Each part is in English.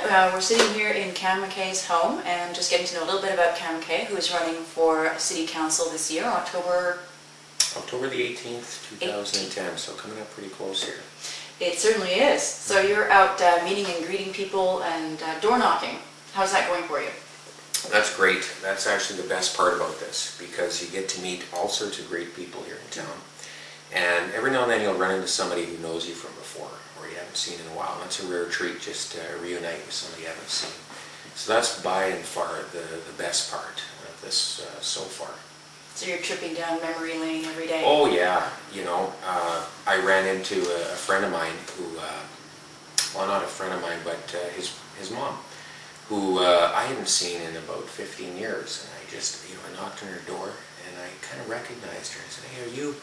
we're sitting here in Cam McKay's home and just getting to know a little bit about Cam McKay, who is running for City Council this year, October the 18th, 2010, so coming up pretty close here. It certainly is. So you're out meeting and greeting people and door knocking. How's that going for you? That's great. That's actually the best part about this, because you get to meet all sorts of great people here in town. And every now and then you'll run into somebody who knows you from before, or you haven't seen in a while. And that's a rare treat, just to reunite with somebody you haven't seen. So that's by and far the best part of this so far. So you're tripping down memory lane every day? Oh yeah, you know, I ran into a friend of mine who, well, not a friend of mine, but his mom, who I hadn't seen in about 15 years. And I just, I knocked on her door and I kind of recognized her. I said, hey,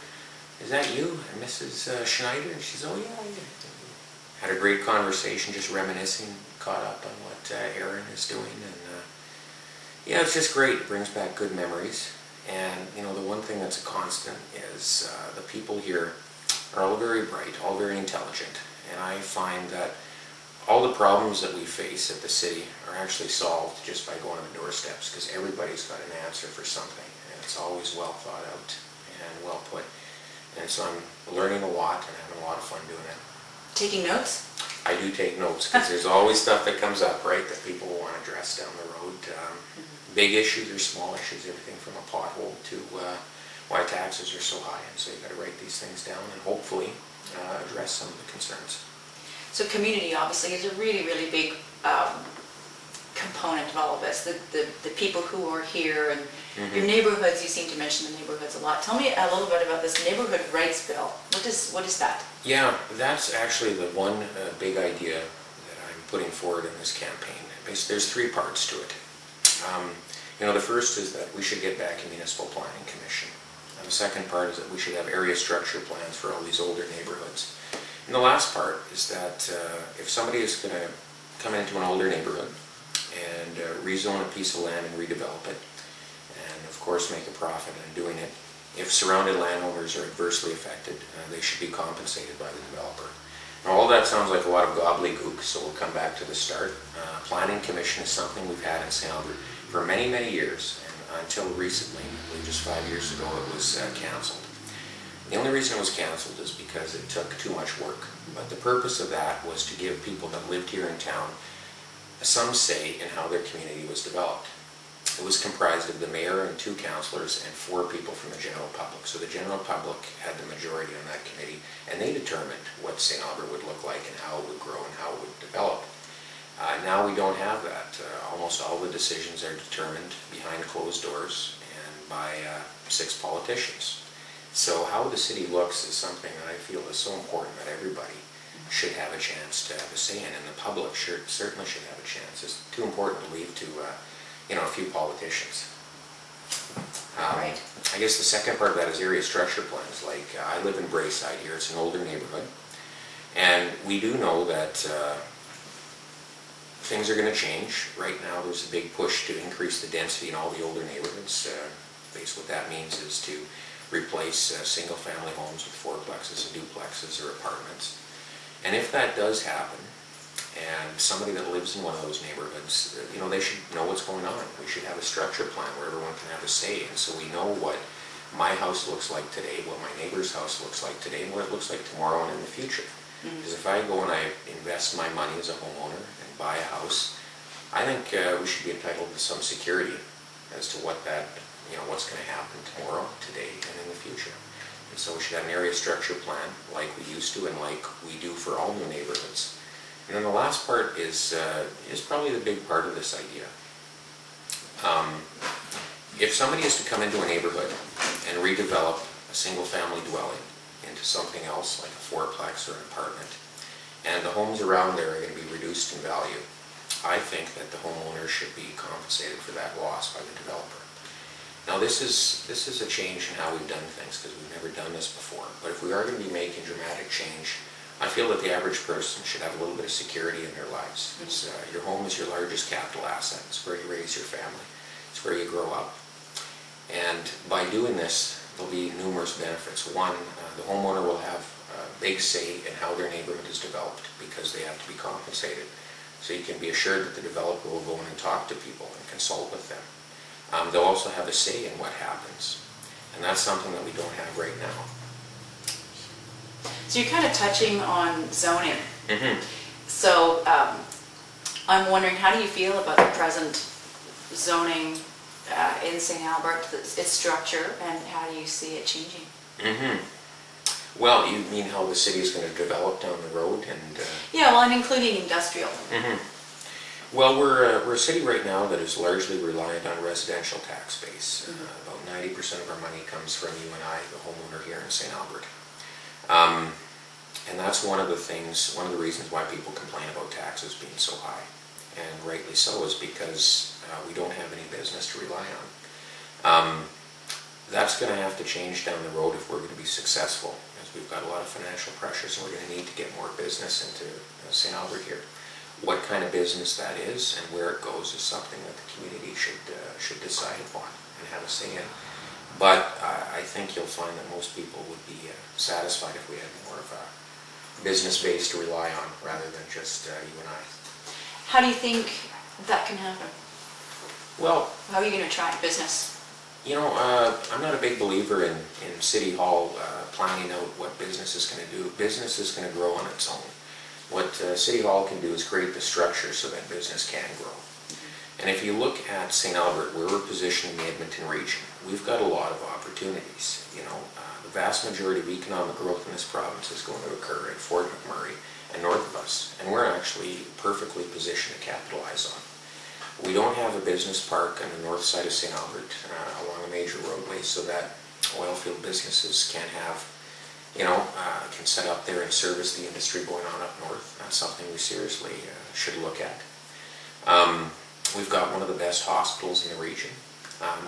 is that you, Mrs. Schneider? And she's, oh yeah. Had a great conversation, just reminiscing, caught up on what Erin is doing. And yeah, it's just great. It brings back good memories. And, the one thing that's a constant is the people here are all very bright, all very intelligent. And I find that all the problems that we face at the city are actually solved just by going on the doorsteps, because everybody's got an answer for something. And it's always well thought out and well put. And so I'm learning a lot and having a lot of fun doing it. Taking notes? I do take notes, because there's always stuff that comes up, right, that people will want to address down the road. Big issues or small issues, everything from a pothole to why taxes are so high. And so you've got to write these things down and hopefully address some of the concerns. So community obviously is a really, really big component of all of this. The people who are here and your neighborhoods, you seem to mention the neighborhoods a lot. Tell me a little bit about this neighborhood rights bill. What is that? Yeah, that's actually the one big idea that I'm putting forward in this campaign. Basically, there's three parts to it. The first is that we should get back a municipal planning commission. And the second part is that we should have area structure plans for all these older neighborhoods. And the last part is that if somebody is going to come into an older neighborhood and rezone a piece of land and redevelop it, and of course make a profit in doing it, if surrounded landowners are adversely affected, they should be compensated by the developer. Now, all that sounds like a lot of gobbledygook, so we'll come back to the start. Planning Commission is something we've had in St. Albert for many, many years, and until recently, I believe just 5 years ago, it was canceled. The only reason it was canceled is because it took too much work. But the purpose of that was to give people that lived here in town some say in how their community was developed. It was comprised of the mayor and 2 councillors and 4 people from the general public. So the general public had the majority on that committee, and they determined what St. Albert would look like and how it would grow and how it would develop. Now we don't have that. Almost all the decisions are determined behind closed doors and by 6 politicians. So how the city looks is something that I feel is so important that everybody should have a chance to have a say in, and the public certainly should have a chance. It's too important to leave to a few politicians. Right. I guess the second part of that is area structure plans. Like I live in Brayside here. It's an older neighborhood, and we do know that things are going to change. Right now there's a big push to increase the density in all the older neighborhoods. Basically what that means is to replace single-family homes with fourplexes and duplexes or apartments. And if that does happen, and somebody that lives in one of those neighborhoods, they should know what's going on. We should have a structure plan where everyone can have a say, and so we know what my house looks like today, what my neighbor's house looks like today, and what it looks like tomorrow and in the future. Because if I go and I invest my money as a homeowner and buy a house, I think we should be entitled to some security as to what that, what's going to happen tomorrow, today, and in the future. And so we should have an area structure plan like we used to and like we do for all new neighborhoods. And then the last part is probably the big part of this idea. If somebody is to come into a neighborhood and redevelop a single-family dwelling into something else, like a fourplex or an apartment, and the homes around there are going to be reduced in value, I think that the homeowner should be compensated for that loss by the developer. Now this is a change in how we've done things, because we've never done this before. But if we are going to be making dramatic change, I feel that the average person should have a little bit of security in their lives. Your home is your largest capital asset. It's where you raise your family. It's where you grow up. And by doing this, there'll be numerous benefits. One, the homeowner will have a big say in how their neighborhood is developed because they have to be compensated. So you can be assured that the developer will go in and talk to people and consult with them. They'll also have a say in what happens. And that's something that we don't have right now. So you're kind of touching on zoning. Mm-hmm. So I'm wondering, how do you feel about the present zoning in St. Albert, its structure, and how do you see it changing? Mm-hmm. Well, you mean how the city is going to develop down the road? And yeah, well, I'm including industrial. Mm-hmm. Well, we're a city right now that is largely reliant on residential tax base. Mm-hmm. About 90% of our money comes from you and I, the homeowner here in St. Albert. And that's one of the reasons why people complain about taxes being so high. And rightly so, is because we don't have any business to rely on. That's going to have to change down the road if we're going to be successful, as we've got a lot of financial pressures and we're going to need to get more business into St. Albert here. What kind of business that is and where it goes is something that the community should decide upon and have a say in. But I think you'll find that most people would be satisfied if we had more of a business base to rely on rather than just you and I. How do you think that can happen? Well, how are you going to attract business? You know, I'm not a big believer in City Hall planning out what business is going to do. Business is going to grow on its own. What City Hall can do is create the structure so that business can grow. And if you look at St. Albert, where we're positioned in the Edmonton region, we've got a lot of opportunities. You know, the vast majority of economic growth in this province is going to occur in Fort McMurray and north of us, and we're actually perfectly positioned to capitalize on. We don't have a business park on the north side of St. Albert along a major roadway, so that oil field businesses can have, can set up there and service the industry going on up north. That's something we seriously should look at. We've got one of the best hospitals in the region.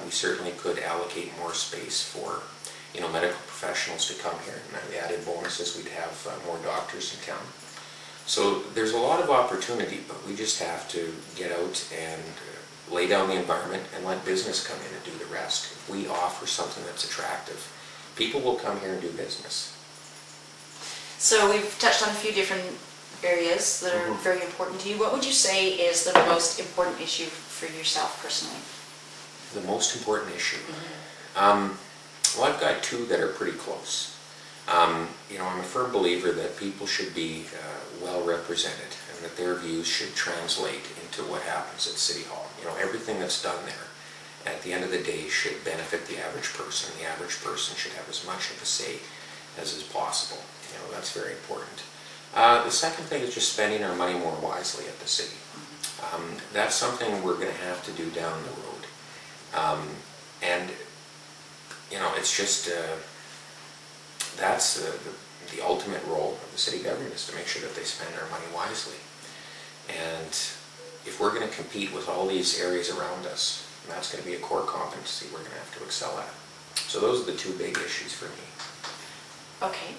We certainly could allocate more space for, medical professionals to come here. And the added bonus is we'd have more doctors in town. So there's a lot of opportunity, but we just have to get out and lay down the environment and let business come in and do the rest. If we offer something that's attractive, people will come here and do business. So we've touched on a few different areas that are very important to you. What would you say is the most important issue for yourself personally? The most important issue? Well, I've got two that are pretty close. I'm a firm believer that people should be well represented and that their views should translate into what happens at City Hall. Everything that's done there at the end of the day should benefit the average person. The average person should have as much of a say as is possible. That's very important. The second thing is just spending our money more wisely at the city. That's something we're going to have to do down the road. It's just, that's the ultimate role of the city government, is to make sure that they spend our money wisely. And if we're going to compete with all these areas around us, that's going to be a core competency we're going to have to excel at. So those are the two big issues for me. Okay.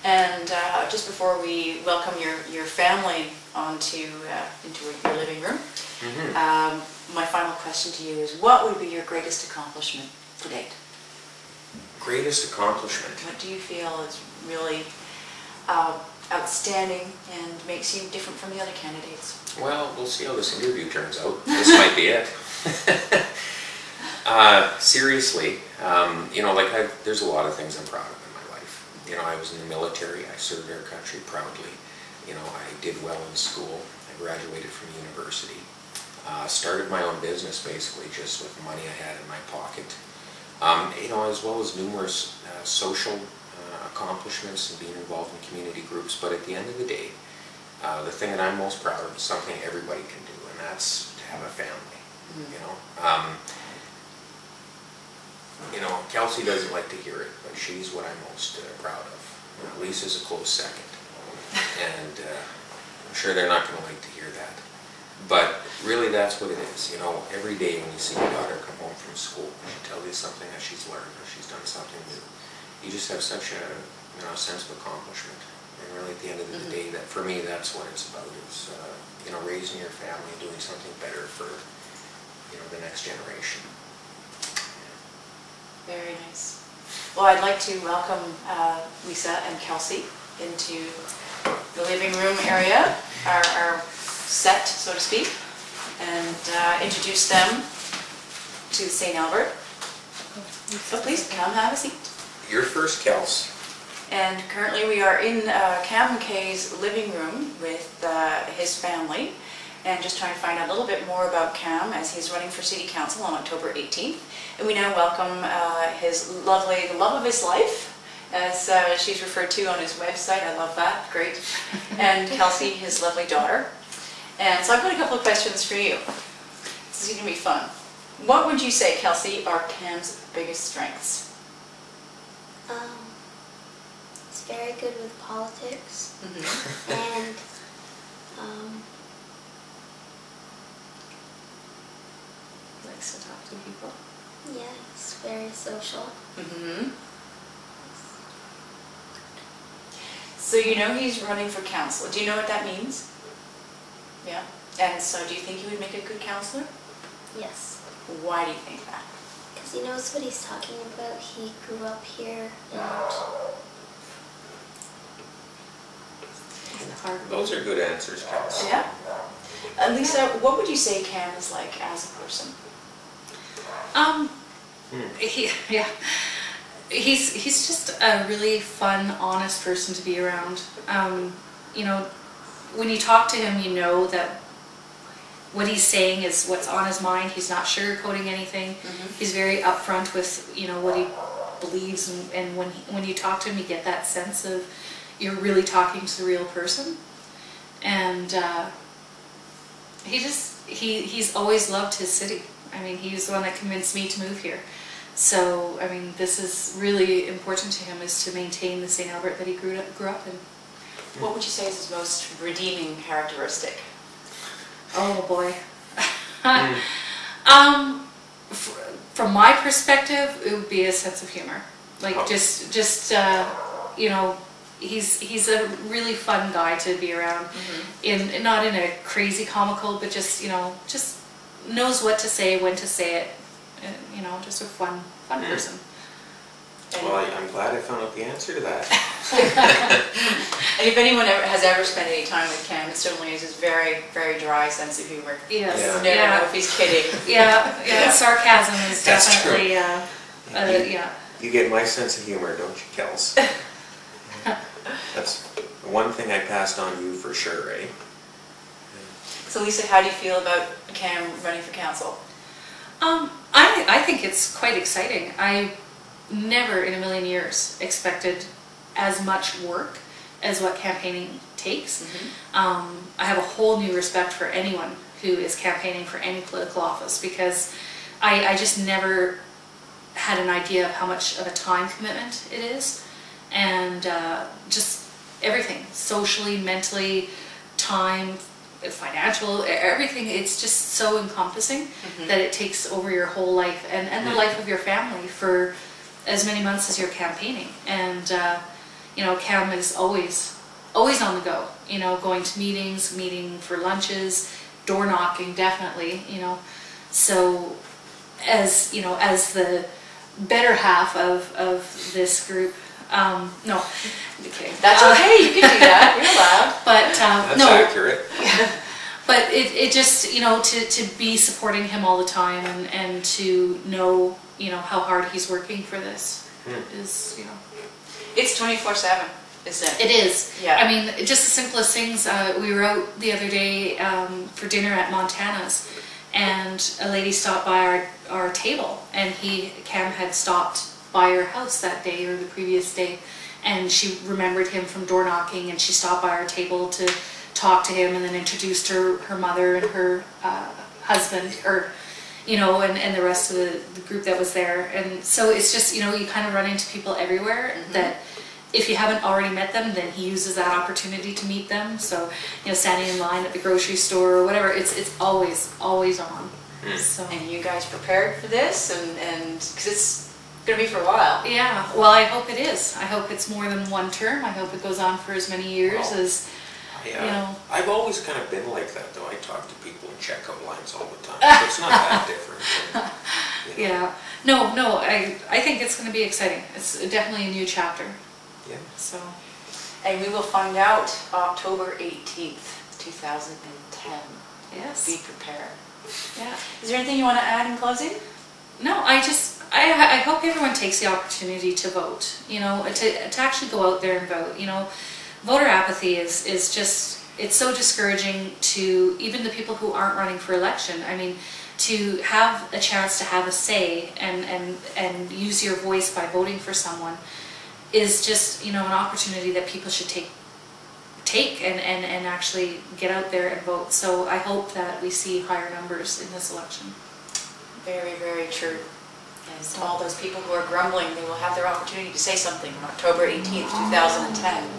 And just before we welcome your family into your living room, my final question to you is, what would be your greatest accomplishment to date? Greatest accomplishment? What do you feel is really outstanding and makes you different from the other candidates? Well, we'll see how this interview turns out. This might be it. Seriously, there's a lot of things I'm proud of in my life. I was in the military. I served our country proudly. I did well in school. I graduated from university. Started my own business basically just with the money I had in my pocket. As well as numerous social accomplishments and being involved in community groups. But at the end of the day, the thing that I'm most proud of is something everybody can do, and that's to have a family. Kelsey doesn't like to hear it, but she's what I'm most proud of. Lisa's a close second, and I'm sure they're not going to like to hear that. But really, that's what it is. Every day when you see your daughter come home from school, she tells you something that she's learned or she's done something new, you just have such a sense of accomplishment. And really, at the end of the day, that for me, that's what it's about. Is raising your family and doing something better for the next generation. Very nice. Well, I'd like to welcome Lisa and Kelsey into the living room area. Our set, so to speak, and introduce them to St. Albert. So please come have a seat. You're first, Kels. And currently we are in Cam McKay's living room with his family, and just trying to find out a little bit more about Cam as he's running for City Council on October 18th. And we now welcome the love of his life, as she's referred to on his website. I love that, great. And Kelsey, his lovely daughter. And so I've got a couple of questions for you. This is going to be fun. What would you say, Kelsey, are Cam's biggest strengths? He's very good with politics, Mm-hmm. and Likes to talk to people. yeah, he's very social. Mm-hmm. So you know he's running for council. Do you know what that means? Yeah. And so do you think he would make a good councillor? Yes, Why do you think that? because he knows what he's talking about. He grew up here, and Those are good answers, Kels. Yeah. Lisa, what would you say Cam is like as a person? He's just a really fun, honest person to be around. You know, when you talk to him, you know that what he's saying is what's on his mind. He's not sugarcoating anything. He's very upfront with, you know, what he believes, and when you talk to him, you get that sense of you're really talking to the real person. And he's always loved his city. I mean, he was the one that convinced me to move here. So, I mean, this is really important to him, is to maintain the St. Albert that he grew up in. What would you say is his most redeeming characteristic? Oh boy. From my perspective, it would be a sense of humor. Like just you know, he's a really fun guy to be around. Not in a crazy comical, but just, you know, just knows what to say, when to say it. You know, just a fun person. Well, I'm glad I found out the answer to that. And if anyone has ever spent any time with Cam, it certainly is his very, very dry sense of humor. Yes. Yeah. You never know if he's kidding. Yeah. Sarcasm is That's definitely true. yeah. You get my sense of humor, don't you, Kels? That's one thing I passed on you for sure, eh? So Lisa, how do you feel about Cam running for council? I think it's quite exciting. I never in a million years expected as much work as what campaigning takes. I have a whole new respect for anyone who is campaigning for any political office, because I just never had an idea of how much of a time commitment it is, and just everything, socially, mentally, time, financial, everything. It's just so encompassing that it takes over your whole life and the life of your family for as many months as you're campaigning. And you know, Cam is always on the go, you know, going to meetings, meeting for lunches, door knocking, definitely, you know. So as, you know, as the better half of this group, no, okay. That's okay, you can do that, you're allowed. But That's no, accurate. but it just, you know, to be supporting him all the time, and to know, you know, how hard he's working for this is, you know. It's 24/7, isn't it? It is. Yeah. I mean, just the simplest things. We were out the other day for dinner at Montana's, and a lady stopped by our table, and Cam had stopped by her house that day or the previous day, and she remembered him from door knocking, and she stopped by our table to talk to him, and then introduced her mother and her husband, or, you know, and the rest of the group that was there. And so it's just, you know, you kind of run into people everywhere that if you haven't already met them, then he uses that opportunity to meet them. So, you know, standing in line at the grocery store or whatever, it's always on. So. And you guys prepared for this, and because it's going to be for a while. Yeah, well, I hope it is. I hope it's more than one term. I hope it goes on for as many years as, you know. I've always kind of been like that, though. I talk to people in checkout lines all the time. So it's not that different. But, you know. Yeah. No, I think it's going to be exciting. It's definitely a new chapter. Yeah. So. And we will find out October 18th. 2010. Yes. Be prepared. Yeah. Is there anything you want to add in closing? No, I hope everyone takes the opportunity to vote, you know, to actually go out there and vote. You know, voter apathy is just, it's so discouraging to even the people who aren't running for election. I mean, to have a chance to have a say and use your voice by voting for someone is just, you know, an opportunity that people should take and actually get out there and vote. So I hope that we see higher numbers in this election. Very, very true. And to all those people who are grumbling, they will have their opportunity to say something on October 18th, 2010.